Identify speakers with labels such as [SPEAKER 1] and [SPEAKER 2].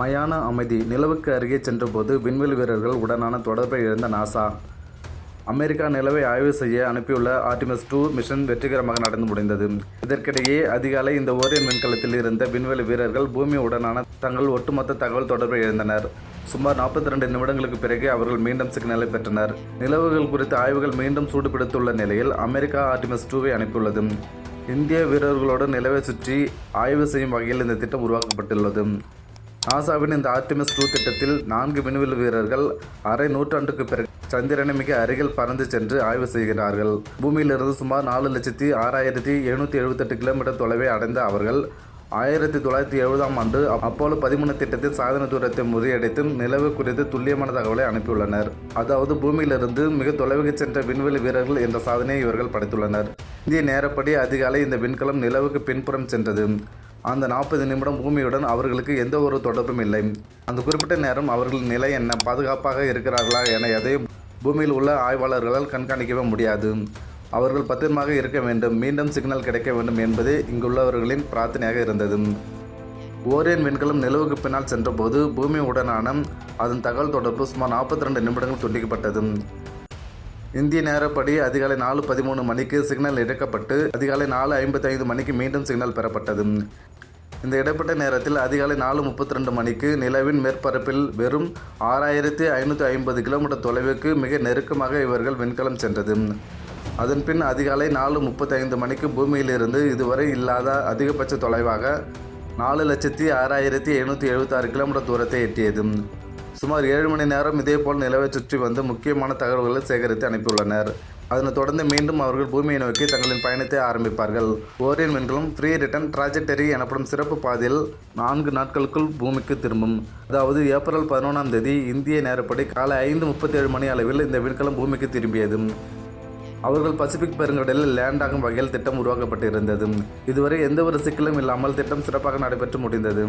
[SPEAKER 1] மயான அமைதி நிலவுக்கு அருகே சென்றபோது விண்வெளி வீரர்கள் உடனான தொடர்பை இழந்த நாசா. அமெரிக்கா நிலவை ஆய்வு செய்ய அனுப்பியுள்ள ஆர்டிமஸ் 2 மிஷன் வெற்றிகரமாக நடந்து முடிந்தது. இதற்கிடையே அதிகாலை இந்த ஓரியன் விண்கலத்தில் இருந்த விண்வெளி வீரர்கள் பூமியுடனான தங்கள் ஒட்டுமொத்த தகவல் தொடர்பை இழந்தனர். சுமார் 42 நிமிடங்களுக்கு பிறகு அவர்கள் மீண்டும் சிக்னலை பெற்றனர். நிலவுகள் குறித்த ஆய்வுகள் மீண்டும் சூடுபிடித்துள்ள நிலையில் அமெரிக்கா ஆர்டிமஸ் 2வை அனுப்பியுள்ளது. இந்திய வீரர்களோடு நிலவை சுற்றி ஆய்வு செய்யும் வகையில் இந்த திட்டம் உருவாக்கப்பட்டுள்ளது. நாசாவின் இந்த ஆர்டிமஸ் 2 திட்டத்தில் 4 விண்வெளி வீரர்கள் அரை நூற்றாண்டுக்கு பிறகு சந்திரனை மிக அருகில் பறந்து சென்று ஆய்வு செய்கிறார்கள். பூமியிலிருந்து சுமார் 4,6778 கிலோமீட்டர் தொலைவை அடைந்த அவர்கள் 1970ஆம் ஆண்டு அப்போலோ 13 திட்டத்தில் சாதனை தூரத்தை முறியடித்து நிலவு குறித்து துல்லியமான தகவலை அனுப்பியுள்ளனர். அதாவது பூமியிலிருந்து மிக தொலைவுக்கு சென்ற விண்வெளி வீரர்கள் என்ற சாதனையை இவர்கள் படைத்துள்ளனர். இந்திய நேரப்படி அதிகாலை இந்த விண்கலம் நிலவுக்கு பின்புறம் சென்றது. அந்த 40 நிமிடம் பூமியுடன் அவர்களுக்கு எந்த ஒரு தொடர்பும் இல்லை. அந்த குறிப்பிட்ட நேரம் அவர்களின் நிலை என்ன, பாதுகாப்பாக இருக்கிறார்களா என எதையும் பூமியில் உள்ள ஆய்வாளர்களால் கண்காணிக்கவே முடியாது. அவர்கள் பத்திரமாக இருக்க வேண்டும், மீண்டும் சிக்னல் கிடைக்க வேண்டும் என்பதே இங்குள்ளவர்களின் பிரார்த்தனையாக இருந்தது. ஓரியன் விண்கலம் நிலவுக்கு பின்னால் சென்றபோது பூமியுடனான அதன் தகவல் தொடர்பு சுமார் 42 நிமிடங்கள் துண்டிக்கப்பட்டது. இந்திய நேரப்படி அதிகாலை 4:13 மணிக்கு சிக்னல் இழக்கப்பட்டு அதிகாலை 4:55 மணிக்கு மீண்டும் சிக்னல் பெறப்பட்டது. இந்த இடைப்பட்ட நேரத்தில் அதிகாலை 4:32 மணிக்கு நிலவின் மேற்பரப்பில் வெறும் 6550 கிலோமீட்டர் தொலைவுக்கு மிக நெருக்கமாக இவர்கள் விண்கலம் சென்றது. அதன்பின் அதிகாலை 4:35 மணிக்கு பூமியிலிருந்து இதுவரை இல்லாத அதிகபட்ச தொலைவாக 4,06,776 கிலோமீட்டர் தூரத்தை எட்டியது. சுமார் 7 மணி நேரம் இதேபோல் நிலவை சுற்றி வந்து முக்கியமான தகவல்களை சேகரித்து அனுப்பியுள்ளனர். அதனைத் தொடர்ந்து மீண்டும் அவர்கள் பூமியை நோக்கி தங்களின் பயணத்தை ஆரம்பிப்பார்கள். ஓரியன் விண்கலம் ஃப்ரீ ரிட்டர்ன் டிராஜெக்டரி எனப்படும் சிறப்பு பாதையில் 4 நாட்களுக்குள் பூமிக்கு திரும்பும். அதாவது ஏப்ரல் 11ஆம் தேதி இந்திய நேரப்படி காலை 5:37 மணி அளவில் இந்த விண்கலம் பூமிக்கு திரும்பியது. அவர்கள் பசிபிக் பெருங்கடலில் லேண்ட் ஆகும் வகையில் திட்டம் உருவாக்கப்பட்டிருந்தது. இதுவரை எந்த ஒரு சிக்கலும் இல்லாமல் திட்டம் சிறப்பாக நடைபெற்று முடிந்தது.